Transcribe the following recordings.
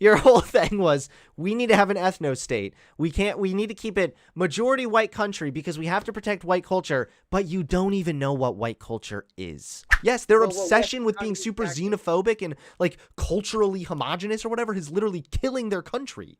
Your whole thing was we need to have an ethno state. We need to keep it majority white country because we have to protect white culture, but you don't even know what white culture is. Yes, their Well, yes, obsession with being super exactly. xenophobic and like culturally homogenous or whatever is literally killing their country.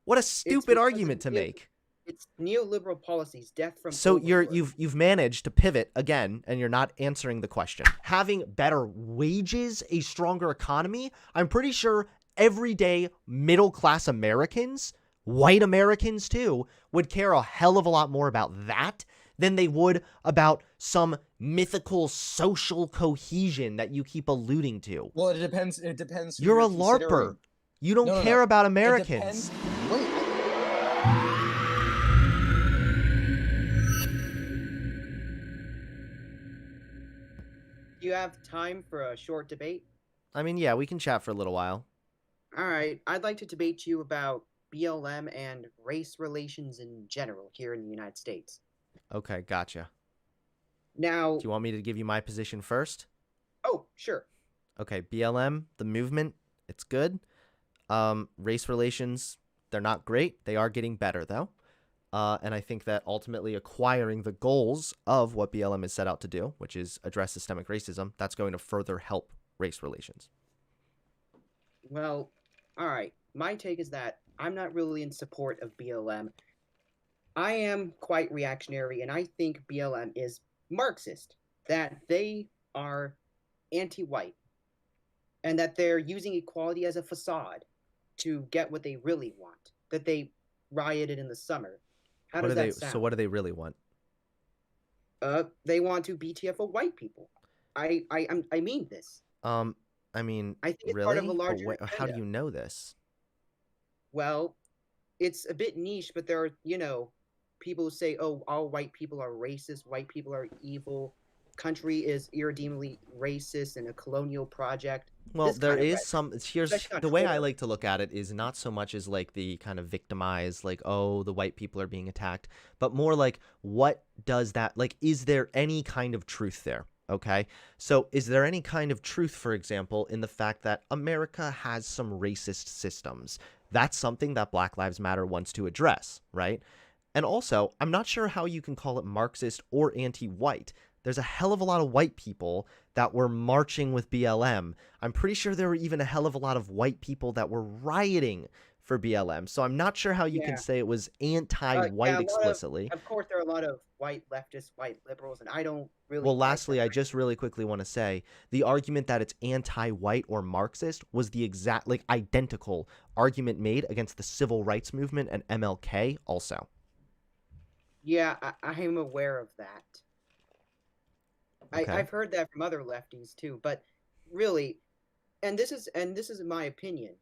What a It's stupid because argument to neo, make. it's neoliberal policies, death from So overwork. you've managed to pivot again, and you're not answering the question. Having better wages, a stronger economy, I'm pretty sure everyday middle class Americans, white Americans too, would care a hell of a lot more about that than they would about some mythical social cohesion that you keep alluding to. Well, it depends. It depends who You're you're a LARPer. considering. You don't No, no, care no. about It Americans. depends. Wait. Do you have time for a short debate? I mean, yeah, we can chat for a little while. All right, I'd like to debate you about BLM and race relations in general here in the United States. Okay, gotcha. Now, Do you want me to give you my position first? oh, sure. Okay, BLM, the movement, it's good. Race relations, they're not great. They are getting better, though. And I think that ultimately acquiring the goals of what BLM is set out to do, which is address systemic racism, that's going to further help race relations. Well, all right. My take is that I'm not really in support of BLM. I am quite reactionary, and I think BLM is Marxist, that they are anti white, and that they're using equality as a facade to get what they really want, that they rioted in the summer. How What do does they? that So sound? what do they really want? They want to BTF of white people. I mean this. Um, I mean, I think it's part of a really? But larger how do agenda. you know this? Well, it's a bit niche, but there are, people who say, oh, all white people are racist, white people are evil, country is irredeemably racist and a colonial project. Well, This there kind of is rhetoric, some. Here's especially on the way I Twitter. like to look at it is not so much as like the kind of victimized, like, oh, the white people are being attacked, but more like, what does that, like, is there any kind of truth there? Okay. So, is there any kind of truth, for example, in the fact that America has some racist systems? That's something that Black Lives Matter wants to address, right? And also, I'm not sure how you can call it Marxist or anti white. There's a hell of a lot of white people that were marching with BLM. I'm pretty sure there were even a hell of a lot of white people that were rioting for BLM. So I'm not sure how you can Yeah. say it was anti-white Yeah, a lot explicitly. of course, there are a lot of white leftists, white liberals, and I don't really Well, like them lastly, I very just really quickly want to say the argument that it's anti-white or Marxist was the exact, like, identical argument made against the civil rights movement and MLK also. Yeah, I am aware of that. Okay. I've heard that from other lefties too, but really, and this is my opinion.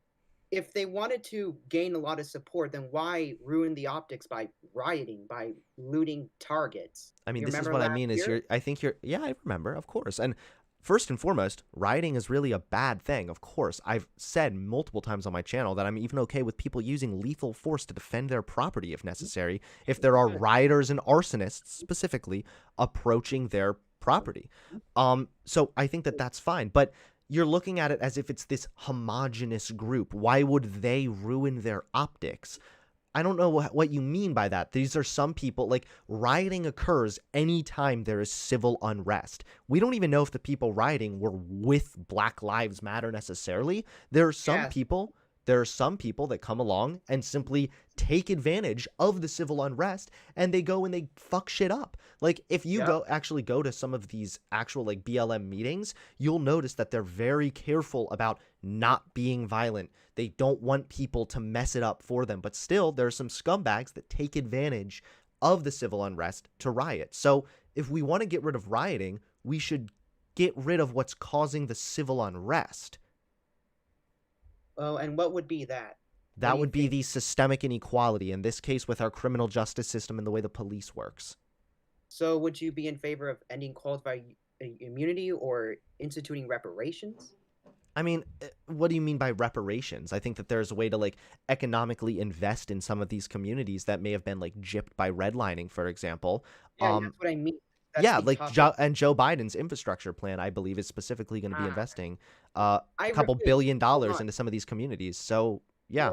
If they wanted to gain a lot of support, then why ruin the optics by rioting, by looting targets? I mean, You this is remember what I last mean is year? I think yeah, I remember, of course. And first and foremost, rioting is really a bad thing, of course. I've said multiple times on my channel that I'm even okay with people using lethal force to defend their property if necessary, if there are rioters and arsonists specifically approaching their property. So I think that that's fine, but you're looking at it as if it's this homogenous group. Why would they ruin their optics? I don't know what you mean by that. These are some people, like, rioting occurs anytime there is civil unrest. We don't even know if the people rioting were with Black Lives Matter necessarily. There are some Yes. people, there are some people that come along and simply take advantage of the civil unrest and they go and they fuck shit up. Like, if you Yep. actually go to some of these actual like BLM meetings, you'll notice that they're very careful about not being violent. They don't want people to mess it up for them, but still there are some scumbags that take advantage of the civil unrest to riot. So if we want to get rid of rioting, we should get rid of what's causing the civil unrest. Oh, and what would be that? What That do you would be think? the systemic inequality, in this case with our criminal justice system and the way the police works. So, would you be in favor of ending qualified immunity or instituting reparations? I mean, what do you mean by reparations? I think that there's a way to like economically invest in some of these communities that may have been like gypped by redlining, for example. Yeah, that's what I mean. Yeah, investing like tougher. Joe Biden's infrastructure plan, I believe, is specifically going to be Ah, investing a I couple wait, hold $1 billion on. into some of these communities. So Here yeah,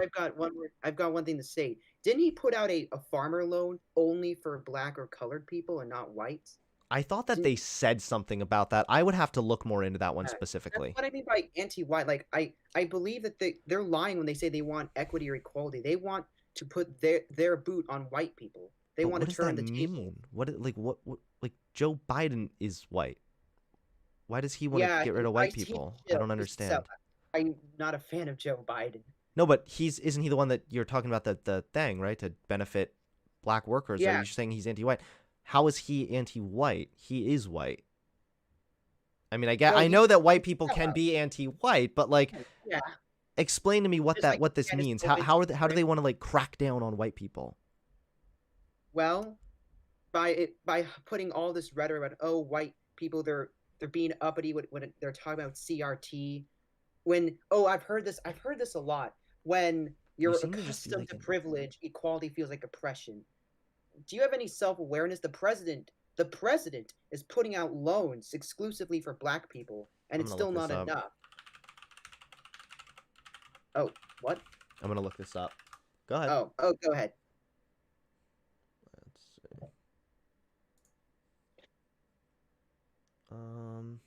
I've got one thing to say. Didn't he put out a farmer loan only for black or colored people and not whites? I thought that Didn't, they said something about that. I would have to look more into that one yeah, that's specifically. what I mean by anti-white. Like I believe that they're lying when they say they want equity or equality. They want to put their boot on white people. They But want what to does that turn the table. mean? What like Joe Biden is white. Why does he want to Yeah, get rid of I white see. people? I Chill, don't just so understand. I'm not a fan of Joe Biden. No, but he's isn't he the one that you're talking about the thing, right? To benefit black workers. Are Yeah, you saying he's anti-white? How is he anti-white? He is white. I mean, no, I know that white he's people a can sellout. be anti-white, but like Yeah, explain to me just like what this Dennis means. Owen. How do they want to like crack down on white people? Well, by putting all this rhetoric about white people they're being uppity when they're talking about CRT when I've heard this a lot when You you're seem to just be accustomed like to privilege equality feels like oppression. Do you have any self-awareness? The president is putting out loans exclusively for black people and I'm it's gonna look still this not up. enough. Oh, what? I'm gonna look this up. Go ahead. Oh, go ahead. Let's see. Um,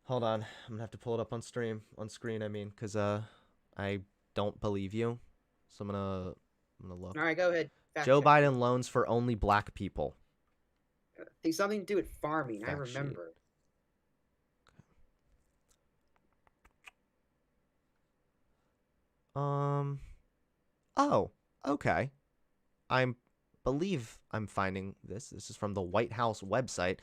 hold on. I'm gonna have to pull it up on screen. I mean, because I don't believe you, so I'm gonna All look. right, go ahead. Fact Joe check me. Biden loans for only black people. There's something to do with farming. I Fact sheet. remember. Um. Oh. Okay. I believe I'm finding this. This is from the White House website.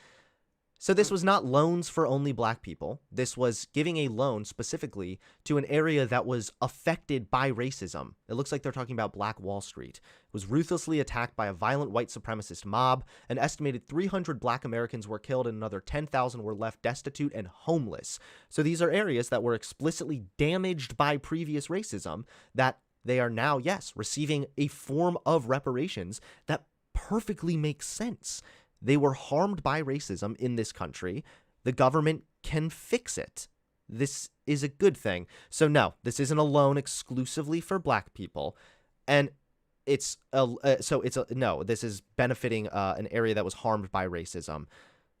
So this was not loans for only black people. This was giving a loan specifically to an area that was affected by racism. It looks like they're talking about Black Wall Street. It was ruthlessly attacked by a violent white supremacist mob. An estimated 300 black Americans were killed and another 10,000 were left destitute and homeless. So these are areas that were explicitly damaged by previous racism that they are now, yes, receiving a form of reparations that perfectly makes sense. They were harmed by racism in this country. The government can fix it. This is a good thing. So no, this isn't a loan exclusively for black people, and it's no. This is benefiting an area that was harmed by racism.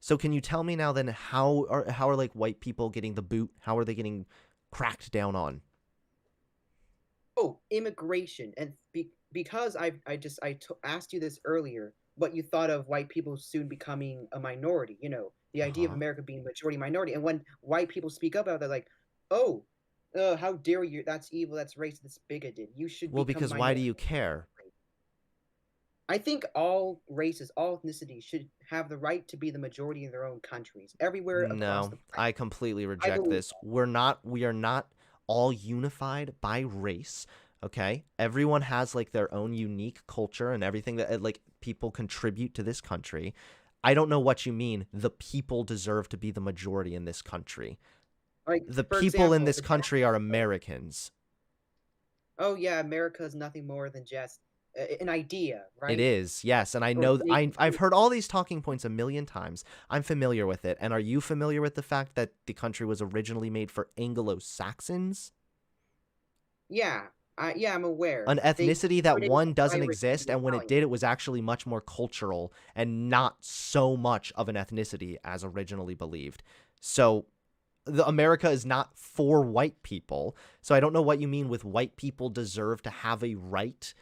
So can you tell me now then how are like white people getting the boot? How are they getting cracked down on? Oh, immigration, and because asked you this earlier, what you thought of white people soon becoming a minority. You know, the Uh idea of huh. America being majority minority, and when white people speak up about, it, they're like, "Oh, how dare you? That's evil. That's racist. That's bigoted. You should Well, become because why do minority." you care? I think all races, all ethnicities should have the right to be the majority in their own countries, everywhere across No, the planet. I completely I reject believe this. We are not all unified by race, okay? Everyone has like their own unique culture and everything that like people contribute to this country. I don't know what you mean the people deserve to be the majority in this country. like, The for people in example, this the country are Americans. oh yeah, America is nothing more than just an idea, It right? is, yes, and I Or know maybe I've heard all these talking points a million times. I'm familiar with it. And are you familiar with the fact that the country was originally made for Anglo-Saxons? yeah, I'm aware. An They ethnicity that started with one the doesn't Irish and exist, the and when it Italians. did, it was actually much more cultural and not so much of an ethnicity as originally believed. So America is not for white people. So I don't know what you mean with white people deserve to have a right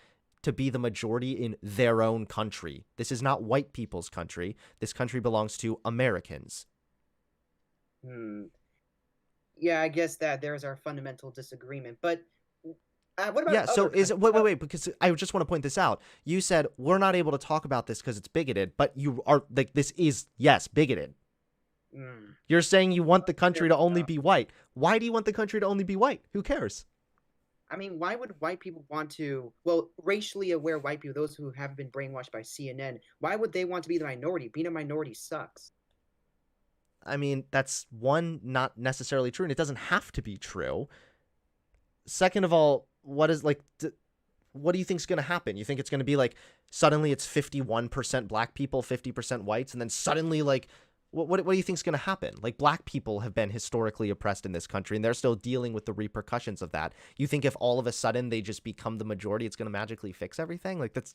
to be the majority in their own country. This is not white people's country. This country belongs to Americans. Hmm. Yeah, I guess that there's our fundamental disagreement. But what about Yeah, so other is countries? it wait, because I just want to point this out. You said we're not able to talk about this because it's bigoted, but you are like this is yes, bigoted. Hmm. You're saying you want the There country to we only go. be white. Why do you want the country to only be white? Who cares? I mean, why would white people want to? Well, racially aware white people, those who haven't been brainwashed by CNN, why would they want to be the minority? Being a minority sucks. I mean, that's one, not necessarily true, and it doesn't have to be true. Second of all, what is like what do you think's going to happen? You think it's going to be like suddenly it's 51% black people, 50% whites, and then suddenly like what do you think's going to happen? Like black people have been historically oppressed in this country, and they're still dealing with the repercussions of that. You think if all of a sudden they just become the majority, it's going to magically fix everything? Like this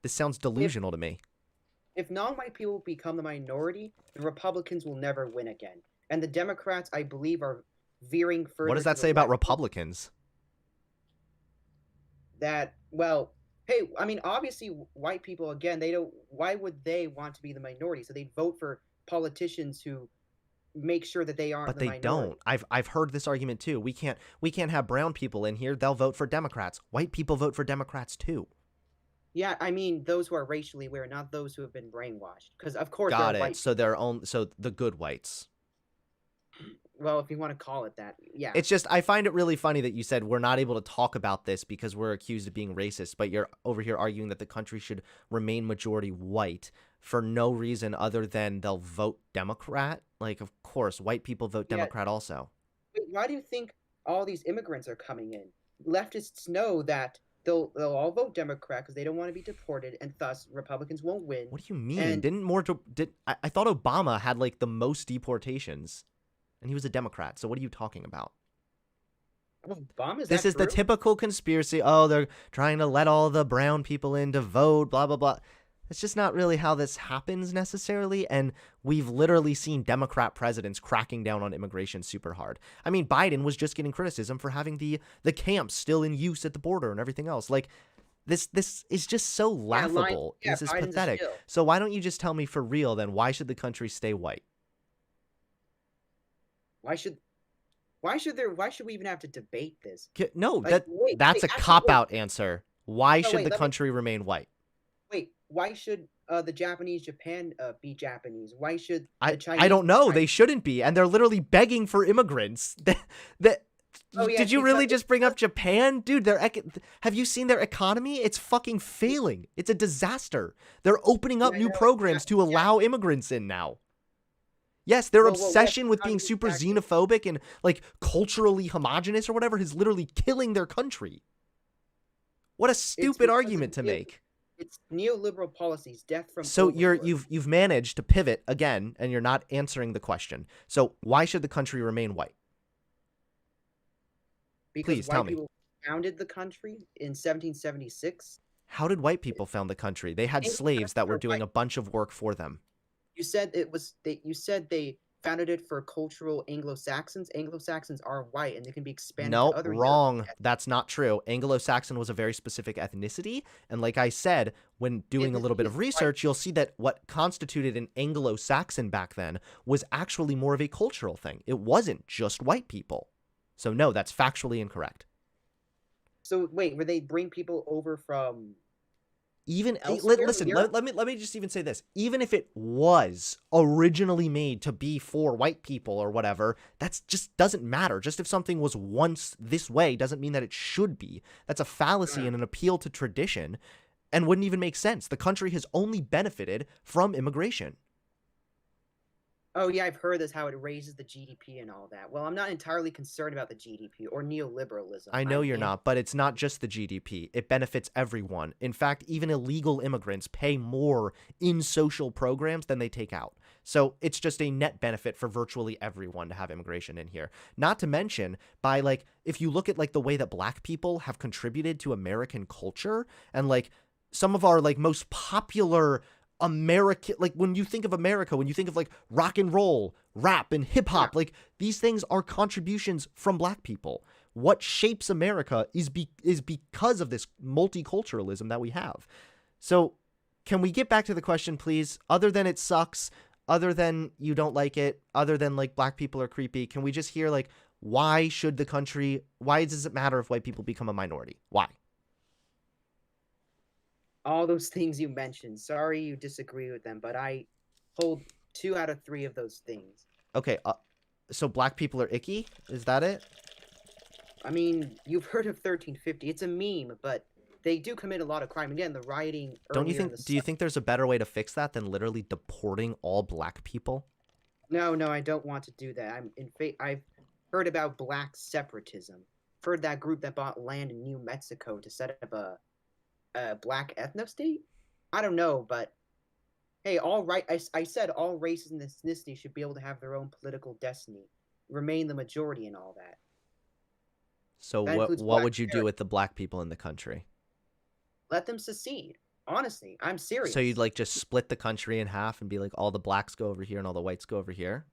sounds delusional to me. If non-white people become the minority, the Republicans will never win again. And the Democrats, I believe, are veering further. What does that say about Republicans? That, well, hey, I mean, obviously, white people, again, they don't. Why would they want to be the minority? So they'd vote for politicians who make sure that they aren't. But the they don't. I've heard this argument too. We can't have brown people in here. They'll vote for Democrats. White people vote for Democrats too. Yeah, I mean those who are racially aware, not those who have been brainwashed. Because of course, Got they're it. white. So the good whites. Well, if you want to call it that, yeah. It's just I find it really funny that you said we're not able to talk about this because we're accused of being racist, but you're over here arguing that the country should remain majority white for no reason other than they'll vote Democrat. Like, of course, white people vote Democrat also. Wait, why do you think all these immigrants are coming in? Leftists know that they'll all vote Democrat because they don't want to be deported, and thus Republicans won't win. What do you mean? And I thought Obama had like the most deportations, and he was a Democrat. So what are you talking about? Obama's This is the typical conspiracy. Oh, they're trying to let all the brown people in to vote, blah, blah, blah. It's just not really how this happens necessarily. And we've literally seen Democrat presidents cracking down on immigration super hard. I mean, Biden was just getting criticism for having the camps still in use at the border and everything else. Like, this is just so laughable. This is pathetic. So why don't you just tell me for real then, why should the country stay white? Why should we even have to debate this? No, Like, that's a cop-out answer. Why should the let me- country remain white? Wait, why should the Japanese Japan be Japanese? Why should the Chinese? I don't know. They shouldn't be, and they're literally begging for immigrants. Did you really just bring up Japan, dude? Have you seen their economy? It's fucking failing. It's a disaster. They're opening up new programs to allow immigrants in now. Yes, their obsession with being super xenophobic and like culturally homogenous or whatever is literally killing their country. What a stupid argument to make. It's neoliberal policies, death from. So you've managed to pivot again, and you're not answering the question. So why should the country remain white? Because please tell me. People founded the country in 1776. How did white people found the country? They had slaves that were doing a bunch of work for them. You said they founded it for cultural Anglo-Saxons. Anglo-Saxons are white, and they can be expanded to other wrong. Europeans. That's not true. Anglo-Saxon was a very specific ethnicity, and like I said, when doing a little bit of research, you'll see that what constituted an Anglo-Saxon back then was actually more of a cultural thing. It wasn't just white people. So no, that's factually incorrect. So wait, were they bring people over from? Listen, let me just even say this. Even if it was originally made to be for white people or whatever, that's just doesn't matter. Just if something was once this way doesn't mean that it should be. That's a fallacy and an appeal to tradition and wouldn't even make sense. The country has only benefited from immigration. Oh yeah, I've heard this, how it raises the GDP and all that. Well, I'm not entirely concerned about the GDP or neoliberalism. I know you're not, but it's not just the GDP. It benefits everyone. In fact, even illegal immigrants pay more in social programs than they take out. So it's just a net benefit for virtually everyone to have immigration in here. Not to mention, if you look at the way that black people have contributed to American culture and some of our most popular American, when you think of America, when you think of rock and roll, rap, and hip hop, these things are contributions from black people. What shapes America is because of this multiculturalism that we have. So can we get back to the question, please? Other than it sucks, other than you don't like it, other than black people are creepy, can we just hear why does it matter if white people become a minority? Why? All those things you mentioned. Sorry you disagree with them, but I hold 2 out of 3 of those things. Okay, so black people are icky? Is that it? I mean, you've heard of 1350. It's a meme, but they do commit a lot of crime. Again, the rioting. Do you think there's a better way to fix that than literally deporting all black people? No, I don't want to do that. I've heard about black separatism. Heard that group that bought land in New Mexico to set up a a black ethno state? I don't know, but hey, all right. I said all races and ethnicities should be able to have their own political destiny, remain the majority, and all that. So That what includes what Black would you do Americans. with the black people in the country? Let them secede. Honestly, I'm So you'd serious. like just split the country in half and be like all the blacks go over here and all the whites go over here?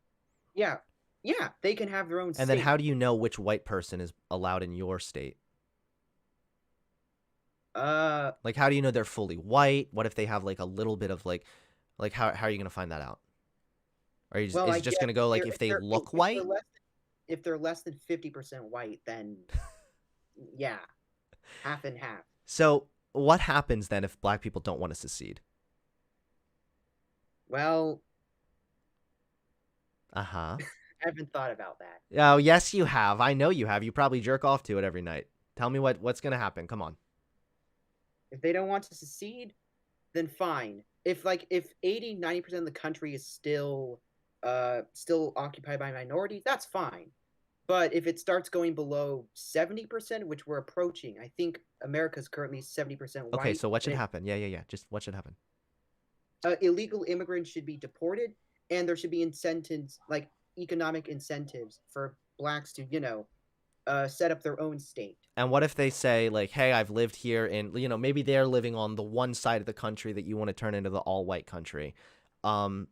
Yeah, yeah, they can have their own And then state. how do you know which white person is allowed in your state? Uh, Like how do you know they're fully white? What if they have like a little bit of like how are you going to find that out? Are you just, well, is I it just guess going to go like if they look white? if they're less than 50% white, then yeah, half and half. So what happens then if black people don't want to secede? Well, Uh-huh. I haven't thought about that. Oh, yes you have. I know you have. You probably jerk off to it every night. Tell me what's going to happen. Come on. If they don't want to secede, then fine. If 80-90% of the country is still occupied by minorities, that's fine. But if it starts going below 70%, which we're approaching, I think America's currently 70% white. Okay, so what should and happen? Yeah. Just what should happen? Illegal immigrants should be deported, and there should be incentives, like economic incentives for blacks to, set up their own state. And what if they say like, "Hey, I've lived here in, maybe they're living on the one side of the country that you want to turn into the all-white country."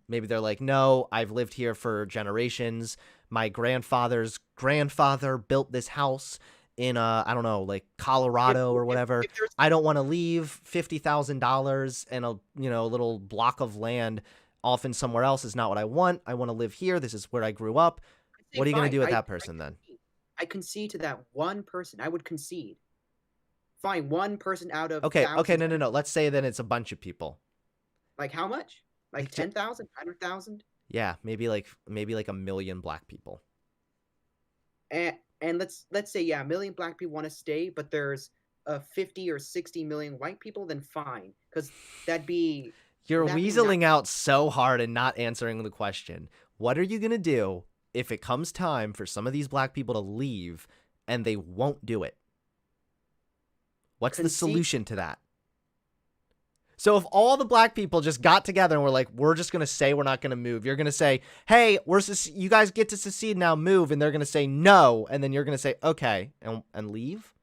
Maybe they're like, "No, I've lived here for generations. My grandfather's grandfather built this house in I don't know, like If, Colorado or if, whatever. if there's, I don't want to leave $50,000 and a little block of land off in somewhere else is not what I want. I want to live here. This is where I grew up." I'd say What are you going to fine. do with that person then? I concede to that one person. I would concede. Fine, one person out of Okay, thousands. no. Let's say then it's a bunch of people. Like how much? Like Like, ju- 10,000, 100,000? Yeah, maybe like a million black people. And let's say, yeah, a million black people want to stay, but there's 50 or 60 million white people, then fine, because that'd be You're that'd be weaseling out so hard and not answering the question. What are you going to do if it comes time for some of these black people to leave and they won't do it? What's the Concede. solution to that? So if all the black people just got together and were like, we're just going to say we're not going to move, you're going to say, hey, you guys get to secede now, move. And they're going to say no. And then you're going to say, okay, and leave?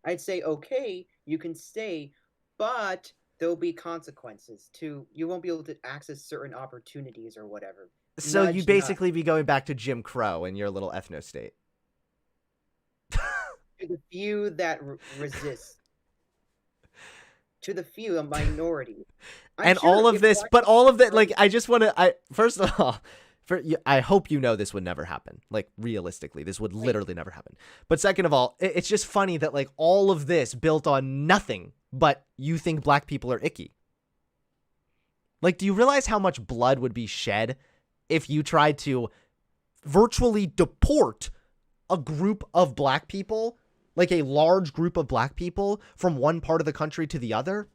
I'd say, okay, you can stay, but there'll be consequences to you won't be able to access certain opportunities or whatever. So Nudge, you basically be going back to Jim Crow in your little ethno state. to the few that resist. To the few, a minority. And all of this, but all of that, like, I just want to, first of all, I hope you know this would never happen. Like, realistically, this would literally never happen. But second of all, it's just funny that, like, all of this built on nothing but you think black people are icky. Like, do you realize how much blood would be shed if you tried to virtually deport a group of black people, like a large group of black people, from one part of the country to the other?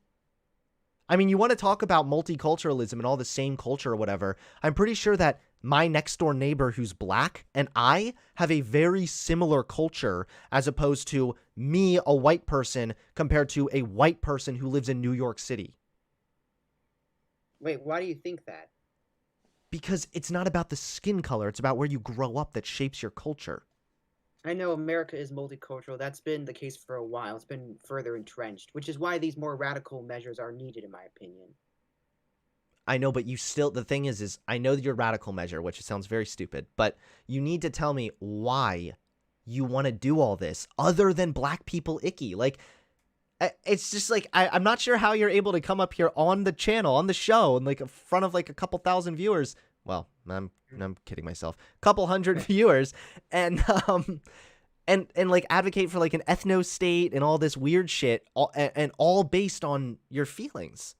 I mean, you want to talk about multiculturalism and all the same culture or whatever. I'm pretty sure that my next door neighbor who's black and I have a very similar culture as opposed to me, a white person, compared to a white person who lives in New York City. Wait, why do you think that? Because it's not about the skin color. It's about where you grow up that shapes your culture. I know America is multicultural. That's been the case for a while. It's been further entrenched, which is why these more radical measures are needed, in my opinion. I know, but the thing is I know your radical measure, which sounds very stupid, but you need to tell me why you want to do all this other than black people icky. Like, it's just like, I'm not sure how you're able to come up here on the channel, on the show, and like in front of like a couple thousand viewers. Well, I'm kidding myself. Couple hundred viewers, and like advocate for like an ethno state and all this weird shit, and all based on your feelings.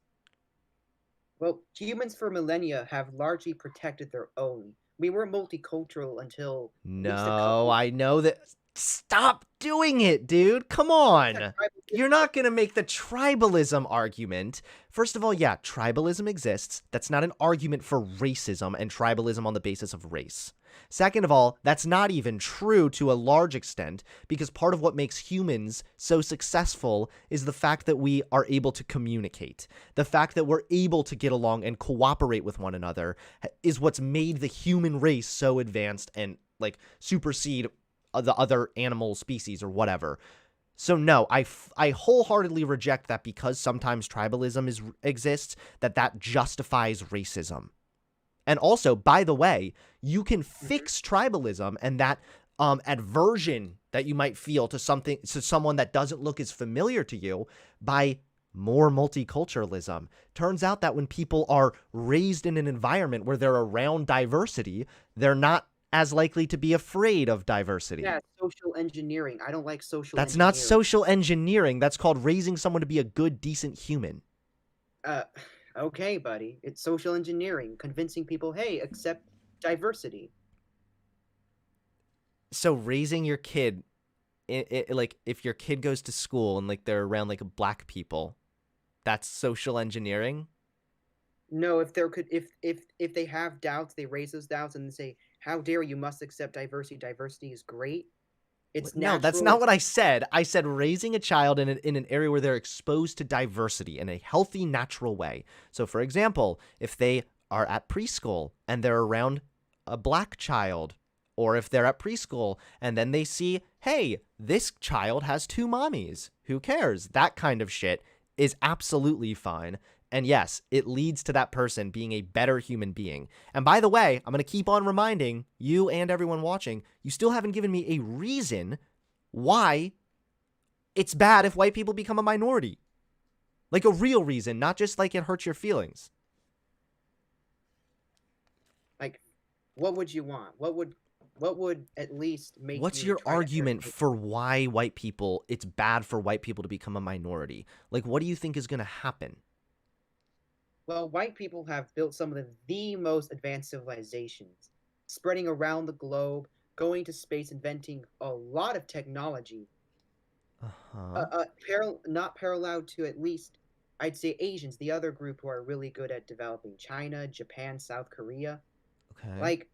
Well, humans for millennia have largely protected their own. We were multicultural until No, I know that. Stop doing it, dude. Come on. You're not going to make the tribalism argument. First of all, yeah, tribalism exists. That's not an argument for racism and tribalism on the basis of race. Second of all, that's not even true to a large extent, because part of what makes humans so successful is the fact that we are able to communicate. The fact that we're able to get along and cooperate with one another is what's made the human race so advanced and like supersede the other animal species or whatever. So no, I wholeheartedly reject that because sometimes tribalism exists, that justifies racism. And also, by the way, you can fix tribalism and that aversion that you might feel to someone that doesn't look as familiar to you by more multiculturalism. Turns out that when people are raised in an environment where they're around diversity, they're not as likely to be afraid of diversity. Yeah, social engineering. I don't like social That's engineering. not social engineering. That's called raising someone to be a good, decent human. Okay, buddy. It's social engineering, convincing people, hey, accept diversity. So raising your kid, like if your kid goes to school and like they're around like black people, that's social engineering. No, if they have doubts, they raise those doubts and say, "How dare you must accept diversity? Diversity is great." It's No, that's natural. not what I said. I said raising a child in an area where they're exposed to diversity in a healthy, natural way. So, for example, if they are at preschool and they're around a black child, or if they're at preschool and then they see, hey, this child has two mommies, who cares? That kind of shit is absolutely fine. And yes, it leads to that person being a better human being. And by the way, I'm going to keep on reminding you and everyone watching, you still haven't given me a reason why it's bad if white people become a minority. Like a real reason, not just like it hurts your feelings. Like, what would you want? What would at least make What's you your try to argument entertain? for why it's bad for white people to become a minority? Like, what do you think is going to happen? Well, white people have built some of the most advanced civilizations, spreading around the globe, going to space, inventing a lot of technology. Uh-huh. Not parallel to at least, I'd say, Asians, the other group who are really good at developing. China, Japan, South Korea. Okay. Like,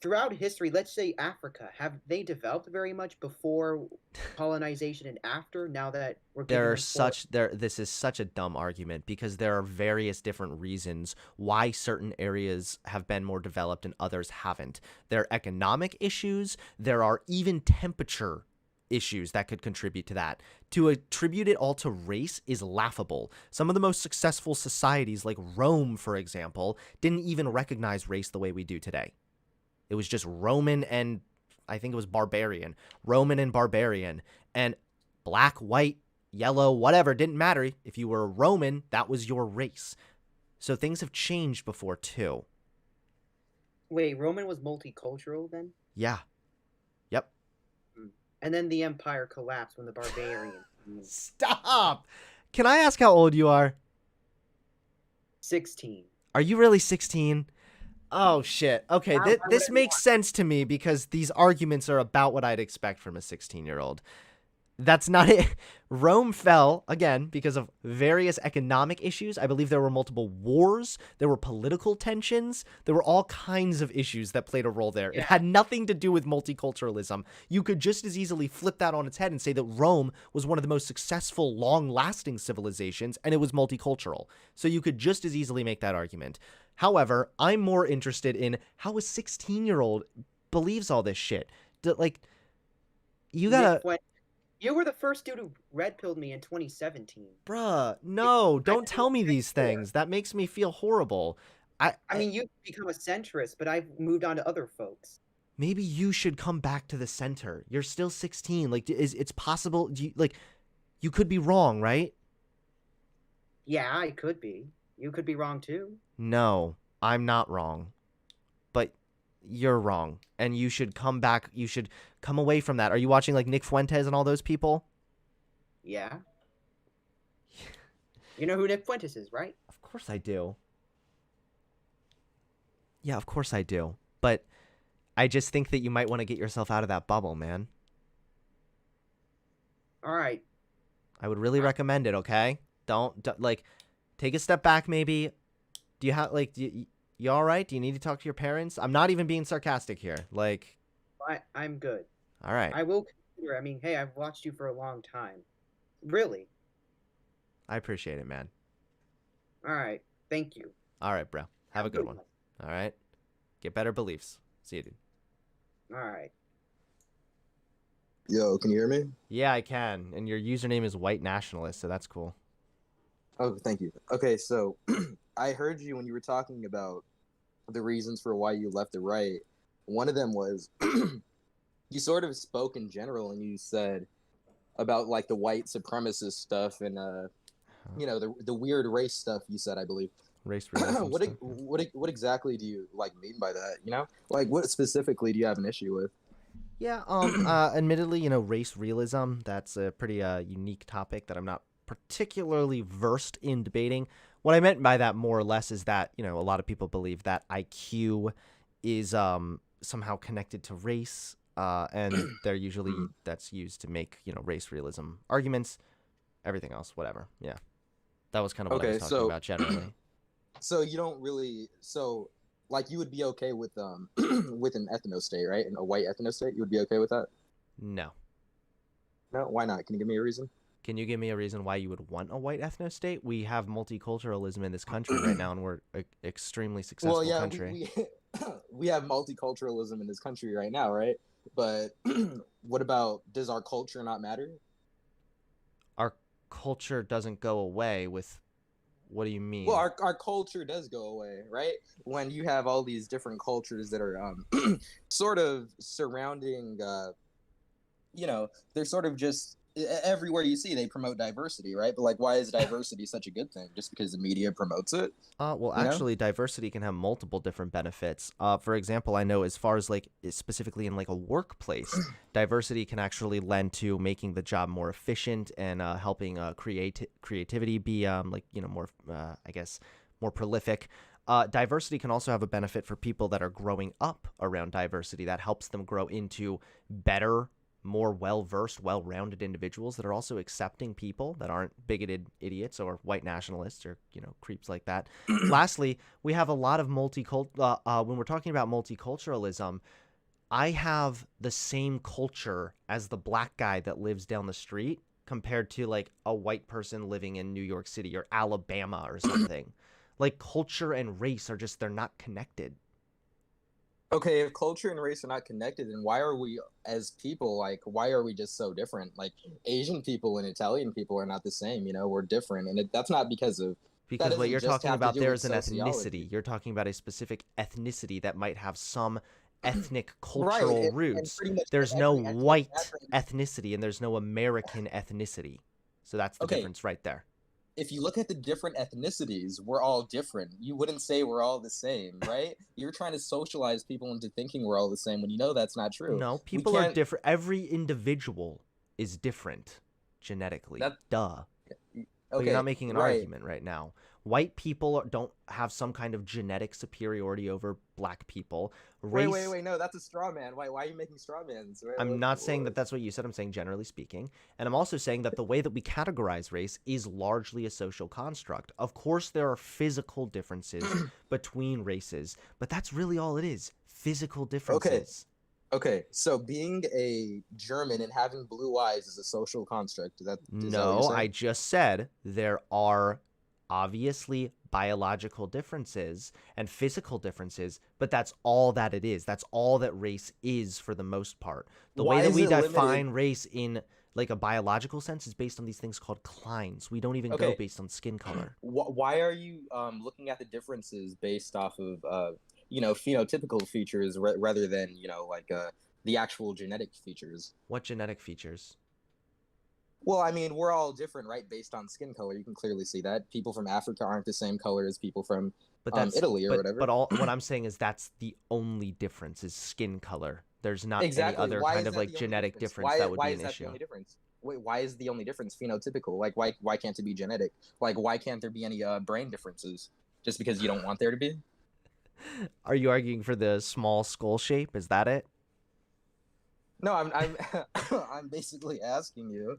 throughout history, let's say Africa, have they developed very much before colonization and after? Now that we're giving them This is such a dumb argument because there are various different reasons why certain areas have been more developed and others haven't. There are economic issues, there are even temperature issues that could contribute to that. To attribute it all to race is laughable. Some of the most successful societies, like Rome, for example, didn't even recognize race the way we do today. It was just Roman and I think it was barbarian. Roman and barbarian. And black, white, yellow, whatever, didn't matter. If you were a Roman, that was your race. So things have changed before too. Wait, Roman was multicultural then? Yeah. Yep. And then the empire collapsed when the barbarians. Stop! Can I ask how old you are? 16. Are you really 16? Oh, shit. Okay, Why would this I makes sense to me because these arguments are about what I'd expect from a 16-year-old. That's not it. Rome fell, again, because of various economic issues. I believe there were multiple wars. There were political tensions. There were all kinds of issues that played a role there. Yeah. It had nothing to do with multiculturalism. You could just as easily flip that on its head and say that Rome was one of the most successful, long-lasting civilizations, and it was multicultural. So you could just as easily make that argument. However, I'm more interested in how a 16-year-old believes all this shit. You gotta... You were the first dude who red pilled me in 2017. Bruh, no, don't tell me these things. That makes me feel horrible. I mean, you've become a centrist, but I've moved on to other folks. Maybe you should come back to the center. You're still 16. Like, it's possible? You could be wrong, right? Yeah, I could be. You could be wrong too. No, I'm not wrong. But you're wrong. And you should come back. You should come away from that. Are you watching like Nick Fuentes and all those people? Yeah. You know who Nick Fuentes is, right? Of course I do. Yeah, of course I do. But I just think that you might want to get yourself out of that bubble, man. All right. I would really recommend it, okay? Don't like take a step back maybe. Do you have like You all right? Do you need to talk to your parents? I'm not even being sarcastic here. Like, I'm good. all right. I will consider. I mean, hey, I've watched you for a long time. Really. I appreciate it, man. All right. Thank you. All right, bro. Have a good one. All right. Get better beliefs. See you, dude. All right. Yo, can you hear me? Yeah, I can. And your username is white nationalist, so that's cool. Oh, thank you. Okay, so I heard you when you were talking about the reasons for why you left the right. One of them was you sort of spoke in general and you said about like the white supremacist stuff and the weird race stuff you said, I believe. Race realism what stuff. what exactly do you like mean by that? Like what specifically do you have an issue with? Yeah, admittedly, race realism, that's a pretty unique topic that I'm not particularly versed in debating. What I meant by that more or less is that, a lot of people believe that IQ is somehow connected to race, and they're usually that's used to make, race realism arguments, everything else, whatever. Yeah. That was kind of what I was talking about generally. So you don't really like you would be okay with with an ethno state, right? A white ethno state, you would be okay with that? No. No, why not? Can you give me a reason? Can you give me a reason why you would want a white ethno state? We have multiculturalism in this country right now, and we're an extremely successful country. We have multiculturalism in this country right now, right? But what about, does our culture not matter? Our culture doesn't go away with. What do you mean? Well, our culture does go away, right? When you have all these different cultures that are sort of surrounding, they're sort of just everywhere you see they promote diversity, right? But like, why is diversity such a good thing? Just because the media promotes it? Well, actually, diversity can have multiple different benefits. For example, I know as far as like specifically in like a workplace, diversity can actually lend to making the job more efficient and helping creativity be more, I guess, more prolific. Diversity can also have a benefit for people that are growing up around diversity. That helps them grow into better, more well-versed, well-rounded individuals that are also accepting people that aren't bigoted idiots or white nationalists or, creeps like that. Lastly, we have a lot of when we're talking about multiculturalism, I have the same culture as the black guy that lives down the street compared to like a white person living in New York City or Alabama or something. Like culture and race are just, they're not connected. Okay, if culture and race are not connected, then why are we as people, like, why are we just so different? Like, Asian people and Italian people are not the same, we're different. And that's not because of... Because what you're talking about there is an ethnicity. You're talking about a specific ethnicity that might have some ethnic cultural roots. There's no white ethnicity and there's no American ethnicity. So that's the difference right there. If you look at the different ethnicities, we're all different. You wouldn't say we're all the same, right? You're trying to socialize people into thinking we're all the same when that's not true. No, people are different. Every individual is different genetically. Duh. Okay, but you're not making an argument right now. White people don't have some kind of genetic superiority over black people. Wait, no, that's a straw man. Why are you making straw mans? I'm not saying that that's what you said. I'm saying generally speaking. And I'm also saying that the way that we categorize race is largely a social construct. Of course, there are physical differences between races, but that's really all it is. Physical differences. Okay, so being a German and having blue eyes is a social construct. No, I just said there are obviously biological differences and physical differences, but that's all that it is. That's all that race is for the most part. The way that we define race in like a biological sense is based on these things called clines. We don't even go based on skin color. Why are you looking at the differences based off of phenotypical features rather than the actual genetic features? What genetic features? Well, I mean, we're all different, right? Based on skin color, you can clearly see that. People from Africa aren't the same color as people from Italy or whatever. But what I'm saying is that's the only difference is skin color. There's not any other kind of like genetic difference that would be an issue. Wait, why is the only difference phenotypical? Like, why can't it be genetic? Like, why can't there be any brain differences? Just because you don't want there to be? Are you arguing for the small skull shape? Is that it? No, I'm I'm basically asking you.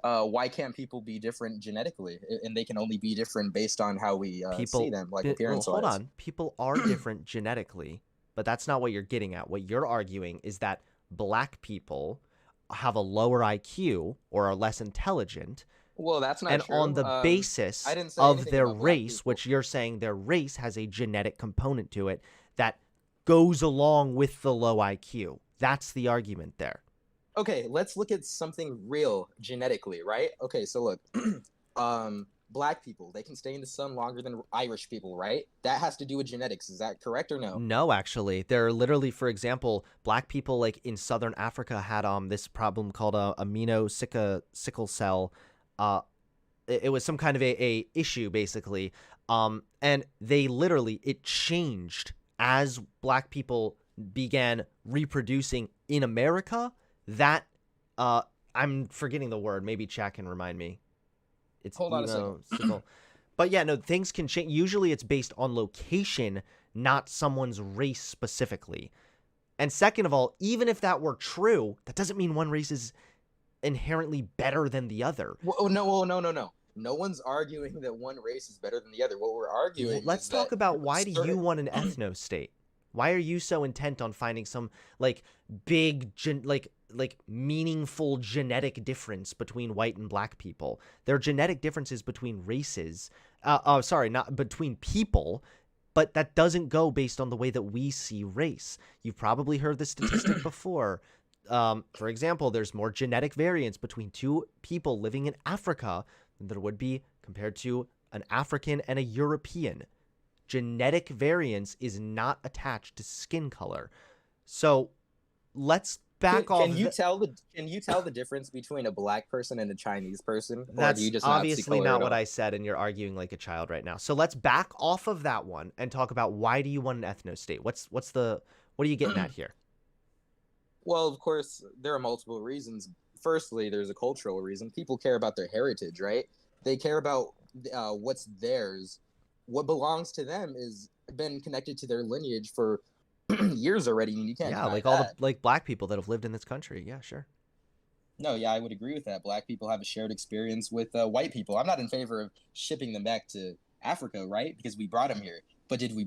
why can't people be different genetically, and they can only be different based on how we see People, them, like well, appearance hold wise? on. People are different genetically, but that's not what you're getting at. What you're arguing is that black people have a lower IQ or are less intelligent, Well, that's not and on true. the I basis didn't say of anything their about black race, people. which you're saying their race has a genetic component to it that goes along with the low IQ. That's the argument there. Okay, let's look at something real genetically, right? Okay, so look, black people, they can stay in the sun longer than Irish people, right? That has to do with genetics. Is that correct or no? No, actually, there are literally, for example, black people like in southern Africa had this problem called sickle cell. Uh, it was some kind of a issue basically, and they literally it changed as black people began reproducing in America. That I'm forgetting the word. Maybe Chad can remind me. It's Hold on a second. sickle. But yeah, no, things can change. Usually it's based on location, not someone's race specifically. And second of all, even if that were true, that doesn't mean one race is inherently better than the other. No. No one's arguing that one race is better than the other. What we're arguing Let's is talk that about why do you certain want an ethno state? Why are you so intent on finding some like big like meaningful genetic difference between white and black people? There are genetic differences between races. Sorry, not between people, but that doesn't go based on the way that we see race. You've probably heard the statistic before. For example, there's more genetic variance between two people living in Africa than there would be compared to an African and a European. Genetic variance is not attached to skin color. So let's back off. Can you tell the difference between a black person and a Chinese person, or do That's you just not see obviously color not at what all? I said, and you're arguing like a child right now. So let's back off of that one and talk about why do you want an ethno state? What are you getting at here? Well, of course, there are multiple reasons. Firstly, there's a cultural reason. People care about their heritage, right? They care about what's theirs. What belongs to them is been connected to their lineage for years already, and you can't Yeah, deny like all the that. like black people that have lived in this country. Yeah, sure. No, yeah, I would agree with that. Black people have a shared experience with white people. I'm not in favor of shipping them back to Africa, right? Because we brought them here. But did we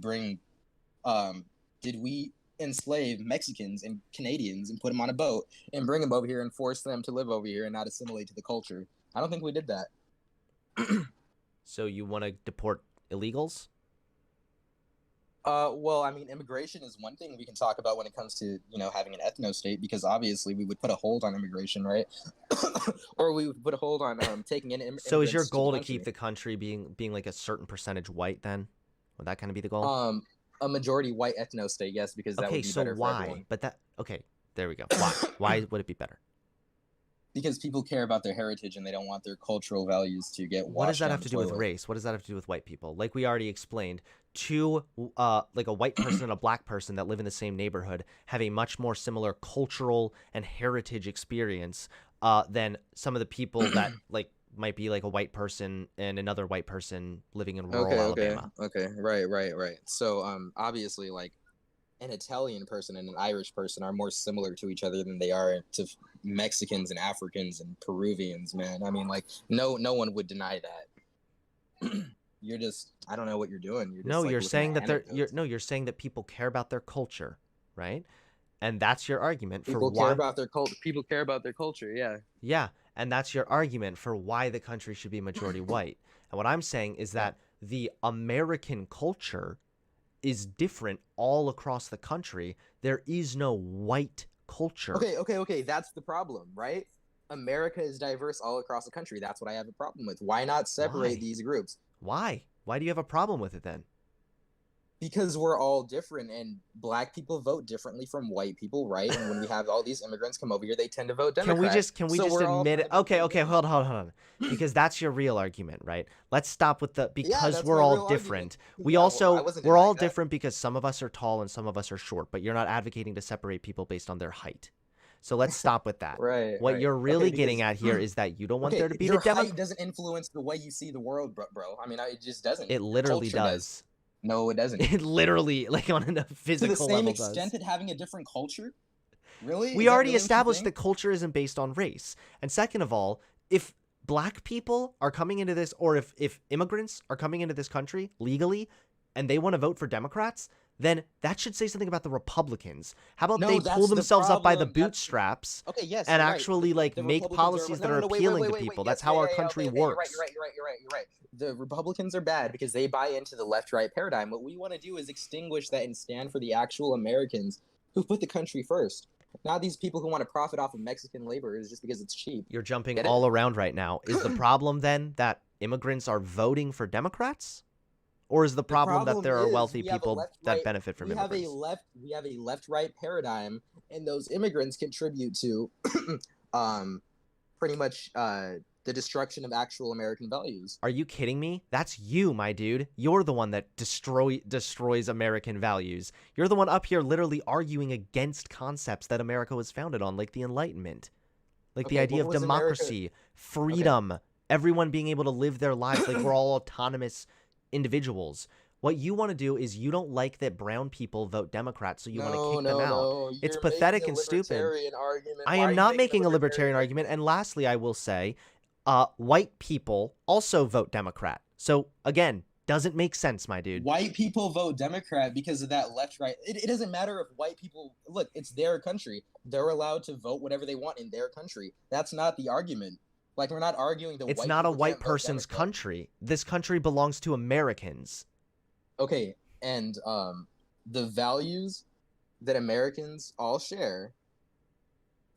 enslave Mexicans and Canadians and put them on a boat and bring them over here and force them to live over here and not assimilate to the culture? I don't think we did that. So you want to deport illegals? Well, I mean, immigration is one thing we can talk about when it comes to, having an ethno state, because obviously we would put a hold on immigration, right? Or we would put a hold on taking in So is your immigrants to the goal to country. keep the country being like a certain percentage white then? Would that kind of be the goal? A majority white ethno state, yes, because that Okay, would be so better for why? everyone. But okay, there we go. Why? Why would it be better? Because people care about their heritage and they don't want their cultural values to get washed What does that down have the to do with toilet. race? What does that have to do with white people? Like we already explained, two like a white person and a black person that live in the same neighborhood have a much more similar cultural and heritage experience than some of the people that like might be like a white person and another white person living in rural Alabama. Okay. Right. So, obviously, like an Italian person and an Irish person are more similar to each other than they are to Mexicans and Africans and Peruvians, man. I mean, like, no one would deny that. I don't know what you're doing. You're just No, like you're looking saying at that anecdotes. you're saying that people care about their culture, right? And that's your argument for People care why. about their culture. People care about their culture. Yeah. Yeah, and that's your argument for why the country should be majority white. And what I'm saying is Yeah. that the American culture is different all across the country. There is no white culture. Okay. That's the problem, right? America is diverse all across the country. That's what I have a problem with. Why not separate Why? these groups? Why? Why do you have a problem with it then? Because we're all different, and black people vote differently from white people, right? And when we have all these immigrants come over here, they tend to vote Can we Democrat. just So we're all admit trying it? to vote Okay, for okay, Democrat. hold on. Because that's your real argument, right? Let's stop with the Yeah, because that's we're my all real different. argument. We Yeah, well, I also wasn't we're all denying that. different because some of us are tall and some of us are short, but you're not advocating to separate people based on their height. So let's stop with that. Right. What you're Okay, really getting because at here is that you don't want okay, there to be the your demo. height doesn't influence the way you see the world, bro. I mean, it just doesn't. It Your literally culture does. does. No, it doesn't. It literally, like on a To the physical same level, extent does. that having a different culture? Really? We Is that already really what you established think? that culture isn't based on race. And second of all, if black people are coming into this, or if immigrants are coming into this country legally and they want to vote for Democrats, then that should say something about the Republicans. How about No, they that's pull the themselves up by the problem. That's bootstraps okay. Yes, and you're right. actually like The make Republicans policies are that are no, wait, appealing to wait. people? Yes, That's how our yeah, country okay, works. You're right. The Republicans are bad because they buy into the left-right paradigm. What we want to do is extinguish that and stand for the actual Americans who put the country first. Not these people who want to profit off of Mexican laborers just because it's cheap. You're jumping Get it? all around right now. Is the problem then that immigrants are voting for Democrats? Or is the problem that there are wealthy people that benefit from immigrants? We have a left-right paradigm, and those immigrants contribute to pretty much the destruction of actual American values. Are you kidding me? That's you, my dude. You're the one that destroys American values. You're the one up here literally arguing against concepts that America was founded on, like the Enlightenment, like the idea of democracy, freedom, everyone being able to live their lives like we're all autonomous individuals. What you want to do is you don't like that brown people vote Democrat, so you want to kick them out. It's pathetic and stupid. I am not making a libertarian argument. And lastly, I will say, white people also vote Democrat. So again, doesn't make sense, my dude. White people vote Democrat because of that left-right. It doesn't matter if white people look. It's their country. They're allowed to vote whatever they want in their country. That's not the argument. Like, we're not arguing the It's not a white person's country. This country belongs to Americans. Okay, and the values that Americans all share,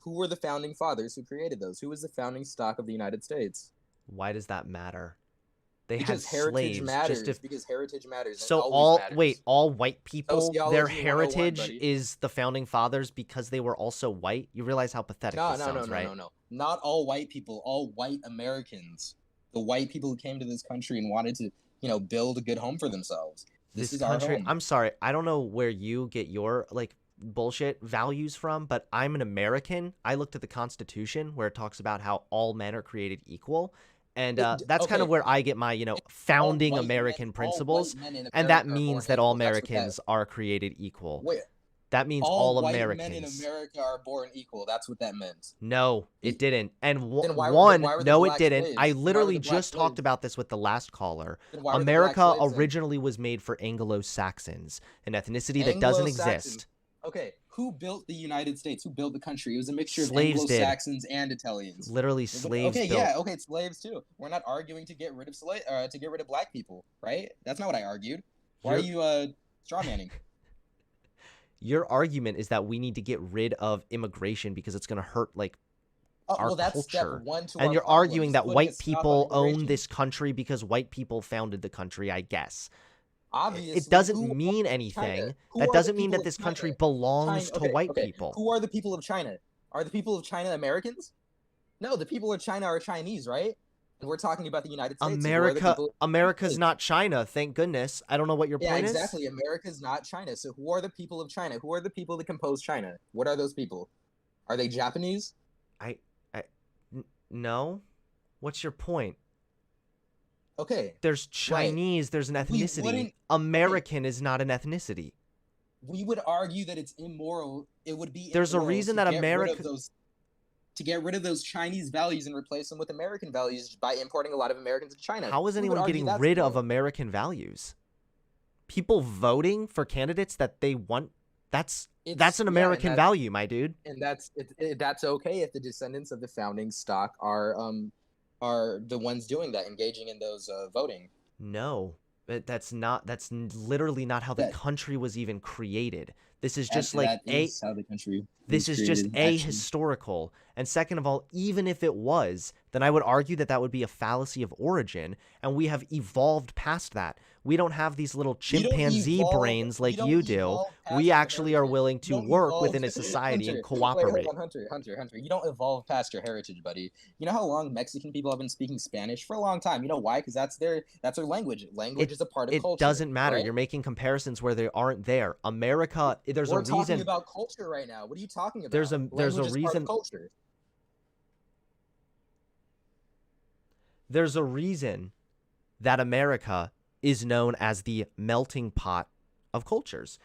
who were the founding fathers who created those? Who was the founding stock of the United States? Why does that matter? They because had heritage slaves. matters. Because heritage matters. So all white people, their heritage is the founding fathers because they were also white? You realize how pathetic this sounds, right? No. Not all white people, all white Americans. The white people who came to this country and wanted to, build a good home for themselves. This is country, our home. I'm sorry. I don't know where you get your bullshit values from, but I'm an American. I looked at the Constitution where it talks about how all men are created equal. And that's kind of where I get my, founding American principles. And that means that all Americans are created equal. Wait, that means all Americans. All white men in America are born equal. That's what that meant. No, it didn't. And no, it didn't. Slaves? I literally just talked about this with the last caller. America originally was made for Anglo-Saxons, an ethnicity that doesn't exist. Okay, who built the United States? Who built the country? It was a mixture of Anglo-Saxons and Italians. Literally, slaves. Okay, slaves too. We're not arguing to get rid of black people, right? That's not what I argued. Why are you strawmanning? Your argument is that we need to get rid of immigration because it's going to hurt our that's culture. Step one to and our you're problem, arguing that white people own immigration. this country because white people founded the country, I guess. Obviously, it doesn't mean anything. That doesn't mean that this country belongs to white people. Who are the people of China? Are the people of China Americans? No, the people of China are Chinese, right? And we're talking about the United States. America's not China, thank goodness. I don't know what your point is. Yeah, exactly. America's not China. So who are the people of China? Who are the people that compose China? What are those people? Are they Japanese? No. What's your point? Okay. There's Chinese, there's an ethnicity. American is not an ethnicity. We would argue that it's immoral. It would be There's a reason that America to get rid of those Chinese values and replace them with American values by importing a lot of Americans to China. How is anyone getting rid of American values? People voting for candidates that they want, that's an American value, my dude. And that's okay if the descendants of the founding stock are the ones doing that, engaging in those voting. No, that's literally not how the country was even created. This is just how the country. This is just historical. And second of all, even if it was, then I would argue that would be a fallacy of origin, and we have evolved past that. We don't have these little chimpanzee brains like you do. We actually are willing to work within a society and cooperate. Hunter, you don't evolve past your heritage, buddy. You know how long Mexican people have been speaking Spanish? For a long time. You know why? Because that's their language. Language is a part of culture. It doesn't matter. Right? You're making comparisons where they aren't there. America, there's a reason. We're talking about culture right now. What are you talking about? There's a reason. There's a reason that America is known as the melting pot of cultures.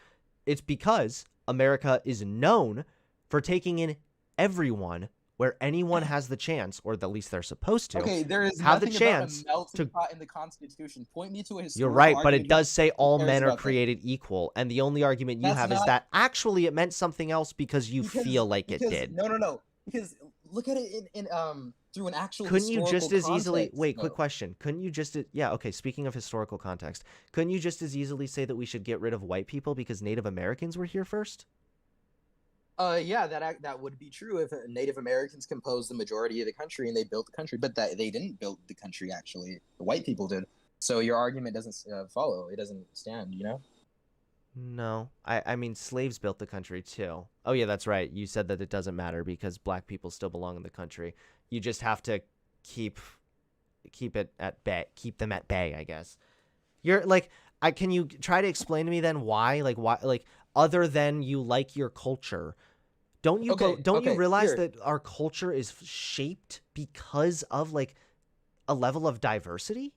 It's because America is known for taking in everyone where anyone has the chance, or at least they're supposed to, Okay, there is have the nothing about a chance melting to. pot in the Constitution. Point me to a You're historical right, but argument it does say who all cares men are about that. created equal, and the only argument you That's have is not that actually it meant something else because you feel like it did. No. Because look at it in through an actual Couldn't you historical just as easily context, wait? though. Quick question. Couldn't you just yeah? Okay. Speaking of historical context, couldn't you just as easily say that we should get rid of white people because Native Americans were here first? Yeah, that would be true if Native Americans composed the majority of the country and they built the country, but that they didn't build the country. Actually, the white people did. So your argument doesn't follow. It doesn't stand. You know. No, I mean slaves built the country too. Oh yeah, that's right. You said that it doesn't matter because black people still belong in the country. You just have to keep it at bay, keep them at bay, I guess. You're like, can you try to explain to me then why, other than you like your culture, don't you you realize that our culture is shaped because of like a level of diversity?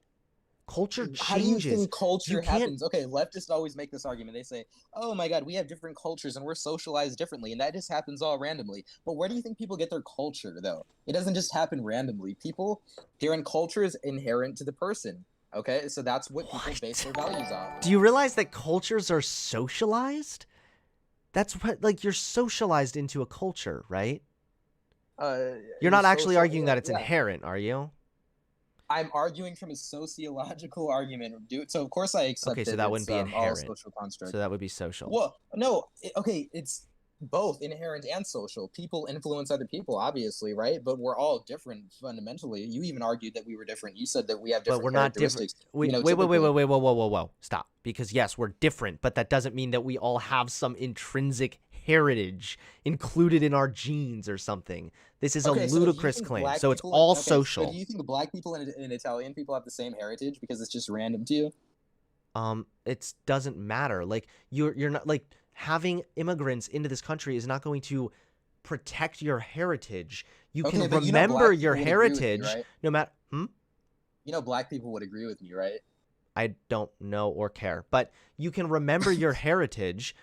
Culture changes. How do you think culture happens? Okay, leftists always make this argument. They say, "Oh my God, we have different cultures and we're socialized differently, and that just happens all randomly." But where do you think people get their culture, though? It doesn't just happen randomly. Their culture is inherent to the person. Okay, so that's what people base their values on. Do you realize that cultures are socialized? That's what, like, you're socialized into a culture, right? You're not actually arguing that it's inherent, are you? I'm arguing from a sociological argument, dude. So of course I accept. Okay, so that wouldn't be inherent. All social construct. So that would be social. Well, no. Okay, it's both inherent and social. People influence other people, obviously, right? But we're all different fundamentally. You even argued that we were different. You said that we have different. But we're not different. Wait, whoa. Stop. Because yes, we're different, but that doesn't mean that we all have some intrinsic heritage included in our genes or something. This is a ludicrous claim. So it's all social. So do you think the black people and Italian people have the same heritage because it's just random to you? It doesn't matter. Like you're not like having immigrants into this country is not going to protect your heritage. You can remember your heritage no matter. You know, black people would agree with me, right? I don't know or care, but you can remember your heritage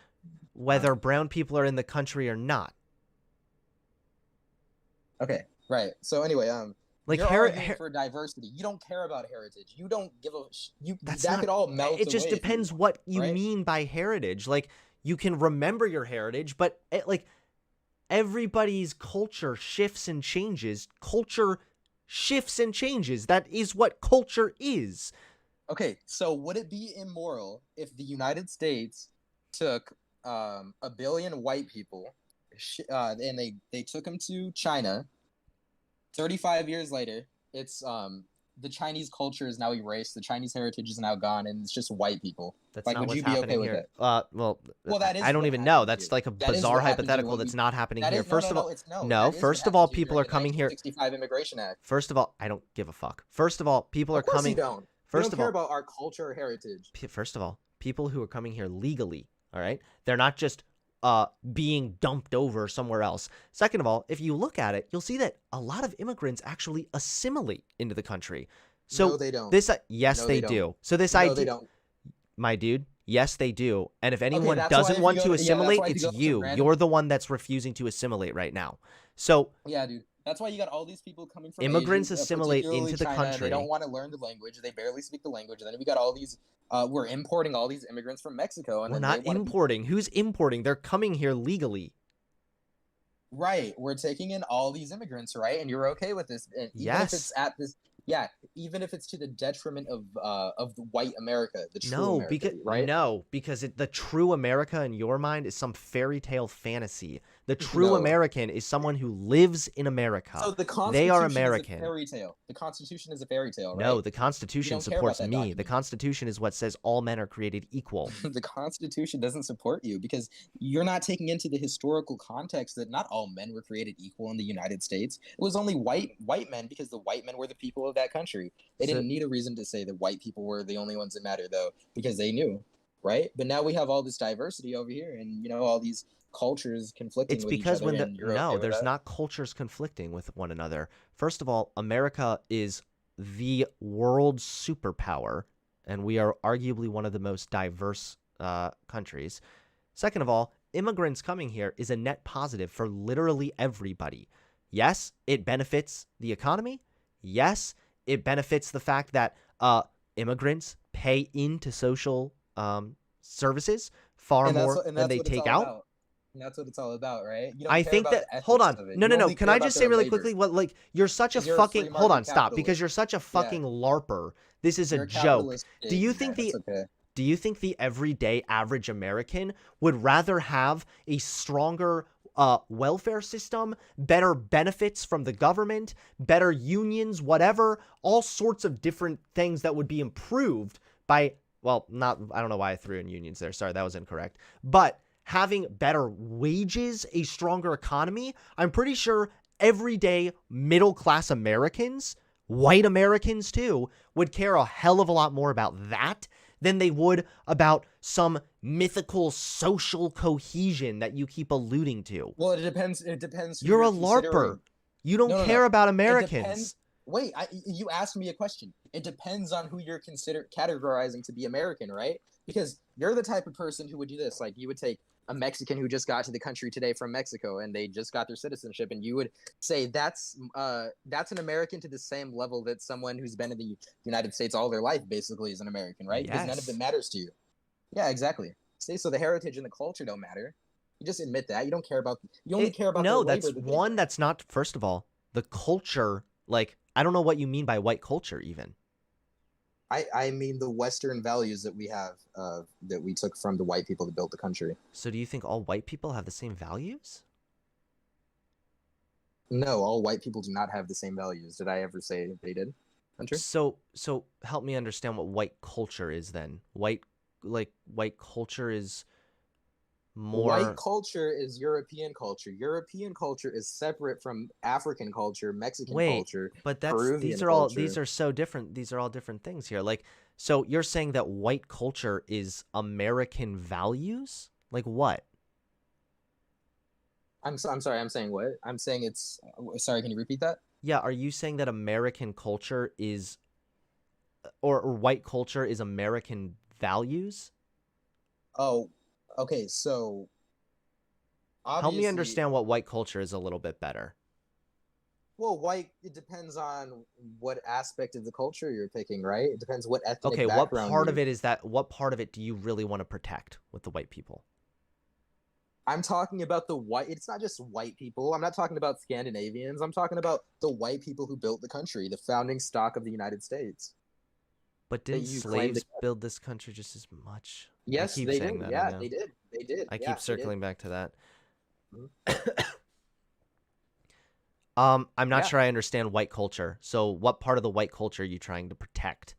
whether brown people are in the country or not. Okay, right. So anyway, like you're arguing for diversity. You don't care about heritage. You don't give a that could all melt. It just depends what you mean by heritage. Like you can remember your heritage, but everybody's culture shifts and changes. Culture shifts and changes. That is what culture is. Okay, so would it be immoral if the United States took 1 billion white people and they took them to China? 35 years later, it's the Chinese culture is now erased. The Chinese heritage is now gone, and it's just white people. That's like, not would what's you be happening okay here. With it? That is I don't even know. That's like a bizarre hypothetical that's not happening here. First of all, people are coming here. 1965 Immigration Act. First of all, I don't give a fuck. First of all, people are coming. You don't. First of all, care about our culture or heritage. First of all, people who are coming here legally, all right? They're not just being dumped over somewhere else. Second of all, if you look at it, you'll see that a lot of immigrants actually assimilate into the country. So no, they don't. Yes, they do. So this idea, they don't. My dude, yes, they do. And if anyone doesn't want to assimilate, it's you. You're the one that's refusing to assimilate right now. So yeah, dude. That's why you got all these people coming from immigrants Asia, assimilate into the China. country. They don't want to learn the language. They barely speak the language. And then we got all these. We're importing all these immigrants from Mexico. And we're not importing. Who's importing? They're coming here legally. Right. We're taking in all these immigrants, right? And you're okay with this. And even if it's at this. Yeah, even if it's to the detriment of the white America, the true America, right? No, because the true America in your mind is some fairy tale fantasy. The true American is someone who lives in America. So the Constitution they are American. Is a fairy tale. The Constitution is a fairy tale, right? No, the Constitution supports me. Document. The Constitution is what says all men are created equal. The Constitution doesn't support you because you're not taking into the historical context that not all men were created equal in the United States. It was only white men because the white men were the people of that country. They didn't need a reason to say that white people were the only ones that matter, though, because they knew, right? But now we have all this diversity over here, and all these cultures conflicting. It's because there's not cultures conflicting with one another. First of all, America is the world superpower, and we are arguably one of the most diverse countries. Second of all, immigrants coming here is a net positive for literally everybody. Yes, it benefits the economy. Yes, it benefits the fact that immigrants pay into social services far more and than that's they what it's take all out. about. And that's what it's all about, right? You don't I care think about that, the hold ethics on. of it. No, You no, no. only Can care I about just say their really labor quickly what, like, you're such a because you're a fucking, free hold market on, stop, because capitalist. you're such a Yeah, fucking LARPer. This is a you're a joke. capitalist Do pig, you think man. That's the, okay. do you think the everyday average American would rather have a stronger welfare system, better benefits from the government, better unions, whatever, all sorts of different things that would be improved by, well, not, I don't know why I threw in unions there. Sorry, that was incorrect. But having better wages, a stronger economy, I'm pretty sure everyday middle class Americans, white Americans too, would care a hell of a lot more about that than they would about some mythical social cohesion that you keep alluding to. Well, it depends. It depends who You're you're a LARPer. considering. You don't No, no, care no. about It depends. Americans. Wait, you asked me a question. It depends on who you're categorizing to be American, right? Because you're the type of person who would do this. Like, you would take a Mexican who just got to the country today from Mexico and they just got their citizenship, and you would say that's an American to the same level that someone who's been in the United States all their life basically is an American, right? Because none of it Yes. matters to you. Yeah, exactly. See, so the heritage and the culture don't matter. You just admit that. You don't care about. You only care about their No, labor that's that they one, bring. that's not, first of all, the culture, like, I don't know what you mean by white culture even. I mean the Western values that we have, that we took from the white people that built the country. So do you think all white people have the same values? No, all white people do not have the same values. Did I ever say they did, Hunter? So help me understand what white culture is then. White culture is White more, culture is European culture. European culture is separate from African culture, Mexican wait, culture, but that's, Peruvian these culture. are so different. These are all different things here. Like, so you're saying that white culture is American values? Like what? I'm sorry. I'm saying what? I'm saying it's. Sorry. Can you repeat that? Yeah, are you saying that American culture is, or white culture is American values? Oh, okay. So Help me obviously, understand what white culture is a little bit better. well, white. It depends on what aspect of the culture you're picking, right? It depends what ethnic Okay, what background part of you. it is that, what part of it do you really want to protect with the white people? I'm talking about the white. It's not just white people. I'm not talking about Scandinavians. I'm talking about the white people who built the country, the founding stock of the United States. But That didn't you claim to. slaves build this country just as much? I Yes, keep they saying did. that, I Yeah, know. they did. They did. I Yeah, keep they did. circling back to that. Mhm. I'm not Yeah, sure I understand white culture. So what part of the white culture are you trying to protect?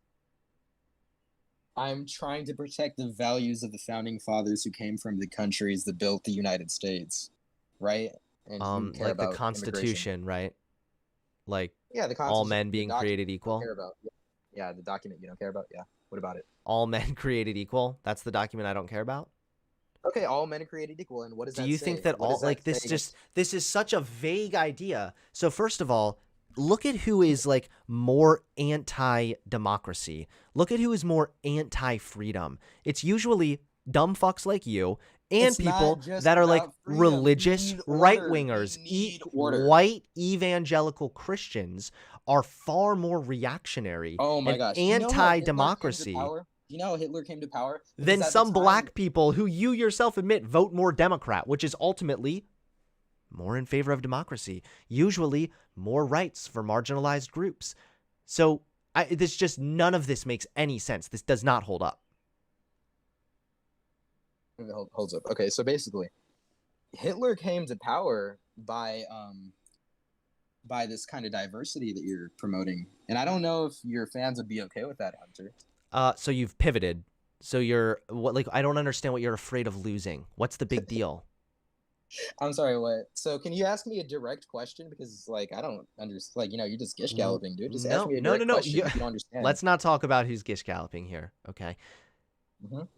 I'm trying to protect the values of the founding fathers who came from the countries that built the United States, right? And who care Like the about immigration. Constitution, right? Like Yeah, the all Constitution, men the being document created you don't equal. care about. Yeah, the document you don't care about. Yeah. What about it? All men created equal. That's the document I don't care about. Okay, all men are created equal. And what does Do that you think say? that What all, does that like, say this just, against? this is such a vague idea. So first of all, look at who is like more anti-democracy. Look at who is more anti-freedom. It's usually dumb fucks like you and It's not people just that are like about freedom. We religious need order. We right-wingers. need order. White evangelical Christians are far more reactionary Oh my and gosh. Do you know how Hitler came to anti-democracy power? Do you know how Hitler came to power? Because than at the some time, black people who you yourself admit vote more Democrat, which is ultimately more in favor of democracy, usually more rights for marginalized groups. So this just, none of this makes any sense. This does not hold up. holds up. Okay, so basically, Hitler came to power by this kind of diversity that you're promoting. And I don't know if your fans would be okay with that, Hunter. So you've pivoted. So you're what? Like, I don't understand what you're afraid of losing. What's the big deal? I'm sorry, what? So can you ask me a direct question? Because like I don't understand. Like you're just gish galloping, dude. Just ask No, me a no, no, direct no. question if you don't understand. Let's not talk about who's gish galloping here. Okay.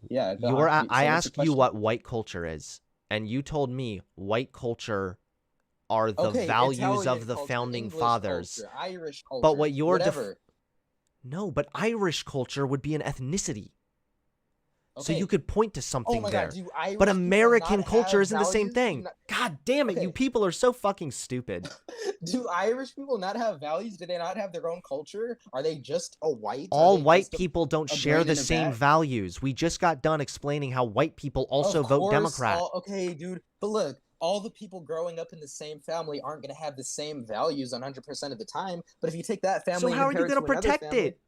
Yeah. I So what's the asked you question? what white culture is, and you told me white culture are the Okay, values Italian of the culture, founding English fathers. culture, Irish But culture, what you're whatever. no, but Irish culture would be an ethnicity. So Okay. you could point to Oh something my there. God, do Irish But people American not culture have isn't the same values? Do thing. not- God damn it, Okay. you people are so fucking stupid. Do Irish people not have values? Do they not have their own culture? Are they just a white? Are All they white just people don't a share great the and a same bad? values. We just got done explaining how white people also Of vote course, Democrat. okay, dude. But look, all the people growing up in the same family aren't going to have the same values 100% of the time. But if you take that So family and how are you compare it going to to another protect family, it?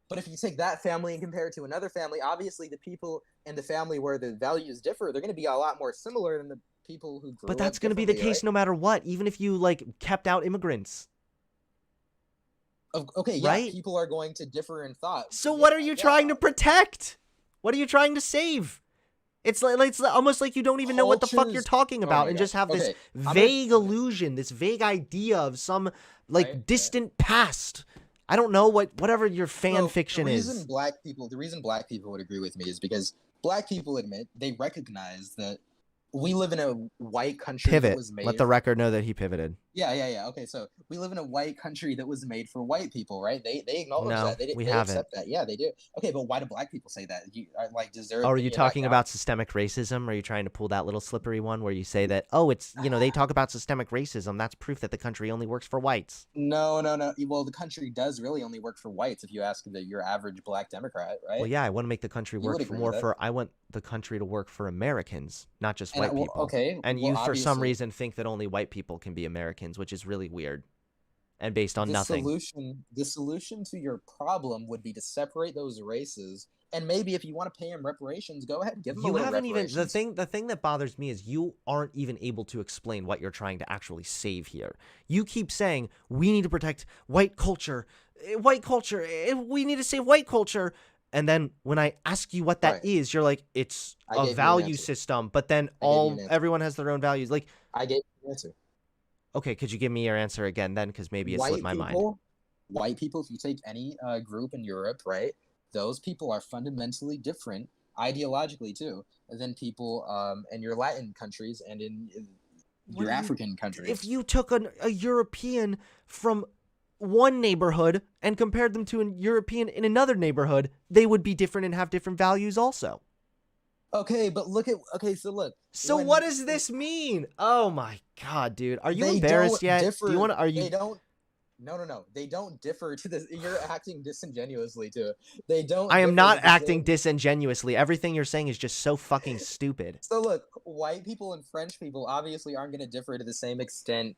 but if you take that family and compare it to another family, obviously the people in the family where the values differ, they're going to be a lot more similar than the people who grew But up that's going to be the differently, case no matter what, even if you like kept out immigrants, Okay, yeah, right? people are going to differ in thought. So Yeah, what are you yeah. trying to protect? What are you trying to save? It's almost like you don't even know what the fuck you're Cultures. talking Oh about my and God. just have this Okay, vague illusion, this vague idea of some like Right. distant past. I don't know whatever your fan So fiction the reason is. the reason black people would agree with me is because black people admit they recognize that we live in a white country that Pivot. was made. Let the record know that he pivoted. Yeah. Okay, so we live in a white country that was made for white people, right? They acknowledge No, that. we They haven't. accept that. Yeah, they do. Okay, but why do black people say that? Like, does their Oh, are you opinion not talking count? about systemic racism? Are you trying to pull that little slippery one where you say that, oh, it's, they talk about systemic racism. That's proof that the country only works for whites. No. Well, the country does really only work for whites if you ask your average black Democrat, right? Well, yeah, I want to make the country You would work agree with it. I want the country to work for Americans, not just And white well, people. okay, And well, you, for some obviously, reason, think that only white people can be Americans, which is really weird and based on the nothing. solution to your problem would be to separate those races, and maybe if you want to pay them reparations, go ahead and give them a You little haven't even reparations. the thing that bothers me is you aren't even able to explain what you're trying to actually save here. You keep saying we need to protect white culture, we need to save white culture. And then when I ask you what that Right. is, you're like, it's I a gave you an value answer. system, but then I gave you an answer. everyone has their own values. Like, I gave you an answer. okay, could you give me your answer again then? Because maybe it slipped my mind. White people, if you take any group in Europe, right, those people are fundamentally different ideologically too than people in your Latin countries and in What your do you- African countries. If you took a European from one neighborhood and compared them to a European in another neighborhood, they would be different and have different values also. Okay, but so look. So what does this mean? Oh my god, dude. Are you They embarrassed don't yet? differ. Do you want to They don't. No. They don't differ to this. You're acting disingenuously too. They don't. I am differ not to the acting same- disingenuously. Everything you're saying is just so fucking stupid. So look, white people and French people obviously aren't going to differ to the same extent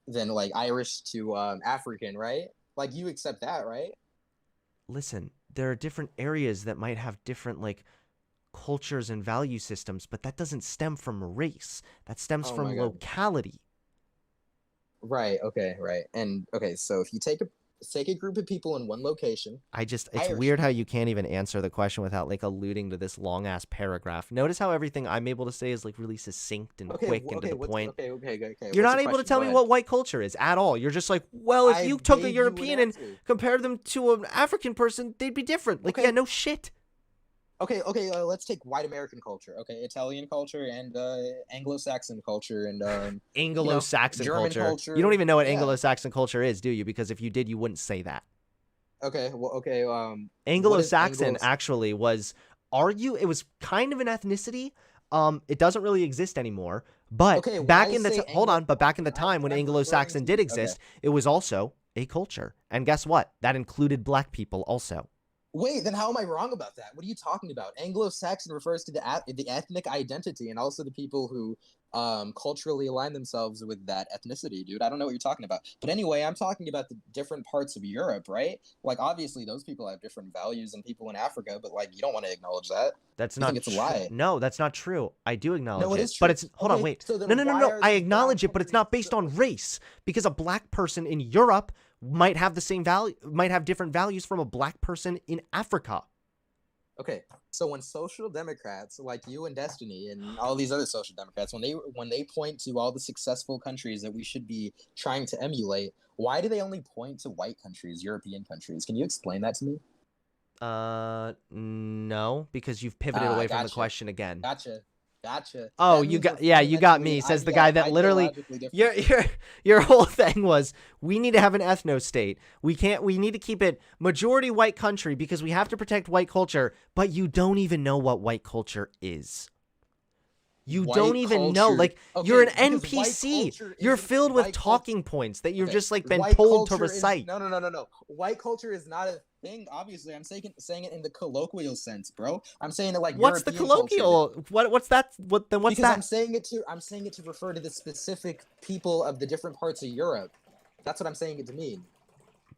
than like Irish to African, right? Like you accept that, right? Listen, there are different areas that might have different like cultures and value systems, but that doesn't stem from race. That stems Oh from my God. locality. Right. Okay. Right. And okay. So if you take a group of people in one location, It's Irish weird how people. you can't even answer the question without like alluding to this long ass paragraph. Notice how everything I'm able to say is like really succinct and Okay. quick and to the point. Okay. You're What's not the able to question? tell Go me ahead. what white culture is at all. You're just like, well, if I you took a gave you an European and answer. compared them to an African person, they'd be different. Like, Okay. yeah, no shit. Okay. Let's take white American culture. Okay, Italian culture and Anglo-Saxon culture and Anglo-Saxon German culture. You don't even know what Yeah. Anglo-Saxon culture is, do you? Because if you did, you wouldn't say that. Okay. Well. Okay. What is Anglo-Saxon actually was it was kind of an ethnicity. It doesn't really exist anymore. But Okay, back why in the say hold Anglo- on, but back in the time when I'm referring Anglo-Saxon to- did okay. exist, it was also a culture. And guess what? That included black people also. Wait, then how am I wrong about that? What are you talking about? Anglo-Saxon refers to the ethnic identity and also the people who culturally align themselves with that ethnicity, dude. I don't know what you're talking about. But anyway, I'm talking about the different parts of Europe, right? Like obviously those people have different values than people in Africa, but like you don't want to acknowledge that. That's You not think it's a true. lie. No, that's not true. I do acknowledge No, it it. is true. But it's hold on, Okay, wait. so then No. why are I these acknowledge brown it, but it's not based countries on race because a black person in Europe might have the same value, might have different values from a black person in Africa. Okay, so when social democrats like you and Destiny and all these other social democrats, when they point to all the successful countries that we should be trying to emulate, why do they only point to white countries, European countries? Can you explain that to me? No, because you've pivoted away from the Gotcha. question again. Gotcha. Gotcha. Oh, That you means got we're you got me. fundamentally Says the guy that literally ideologically different. your whole thing was we need to have an ethno state. We need to keep it majority white country because we have to protect white culture, but you don't even know what white culture is. You White don't even know. culture- Like okay, you're an because white NPC. culture You're isn't- filled with white cult- talking points that you've Okay, just like been white told to culture is- recite. No. White culture is not a thing. Obviously, I'm saying it in the colloquial sense, bro. I'm saying it like What's the European culture. colloquial? What's that? What's Because that? I'm saying it to refer to the specific people of the different parts of Europe. That's what I'm saying it to mean.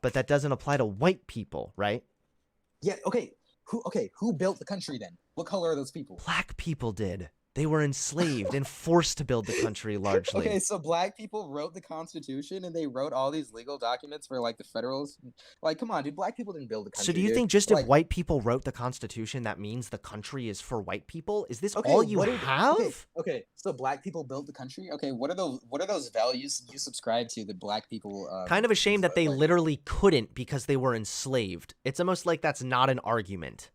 But that doesn't apply to white people, right? Yeah. Okay. Who built the country then? What color are those people? Black people did. They were enslaved and forced to build the country largely. Okay, so black people wrote the Constitution and they wrote all these legal documents for like the federals. Like, come on, dude, black people didn't build the country. So do you dude. think just like, if white people wrote the Constitution, that means the country is for white people? Is this okay, all you what have? Okay, so black people built the country. Okay, what are those values you subscribe to that black people? Kind of a shame that they like- literally couldn't because they were enslaved. It's almost like that's not an argument.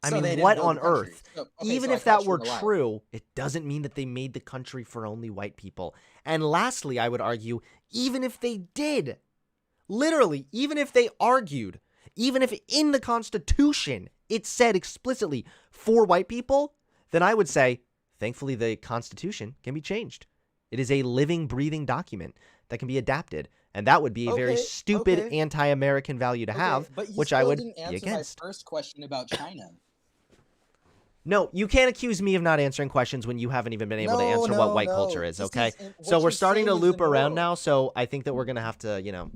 I So they mean, didn't what build on the country. earth? So- okay, Even so I if that caught you were in a lie. true, it doesn't mean that they made the country for only white people. And lastly, I would argue, even if they did, literally, even if they argued, even if in the Constitution it said explicitly for white people, then I would say, thankfully, the Constitution can be changed. It is a living, breathing document that can be adapted. And that would be a very Okay, stupid okay. anti-American value to Okay, have, but you which I still would didn't be answer against. my first question about China. No, you can't accuse me of not answering questions when you haven't even been able to answer what white culture is, okay? So we're starting to loop around now, so I think that we're going to have to,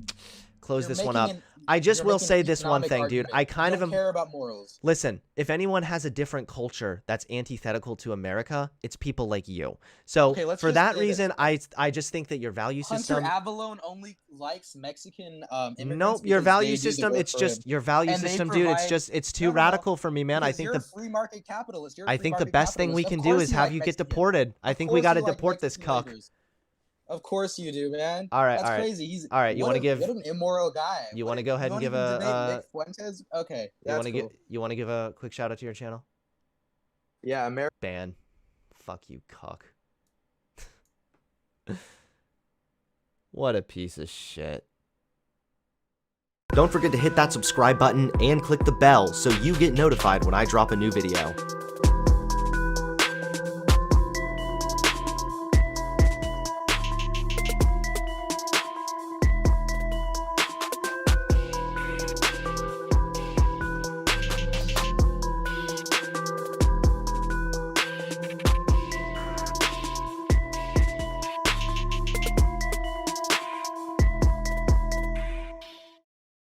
close this one up. I just will say this one thing, dude. I kind of am... care about morals. Listen, if anyone has a different culture that's antithetical to America, it's people like you. So Okay, let's for just that say this. reason, I just think that your value Hunter system... Avalone only likes Mexican immigrants. Nope, your because value they do the system, work it's for just him. your value And they system, dude. It's provide- just it's too No, no, no. radical for me, man. I Because think you're the a free market capitalist. You're a I free think the market best thing we capitalist. can Of do course is you have like you get Mexican. deported. I Of think we course got to you like deport this Mexican cuck. laborers. Of course you do, man. All right, That's all right. crazy. He's All right, you what wanna a- give- what an immoral guy. You What wanna a- go ahead and don't give even a, debate Nick Fuentes? Okay, You that's want to cool. give a quick shout out to your channel? Yeah, America. Ban. Fuck you, cuck. What a piece of shit. Don't forget to hit that subscribe button and click the bell so you get notified when I drop a new video.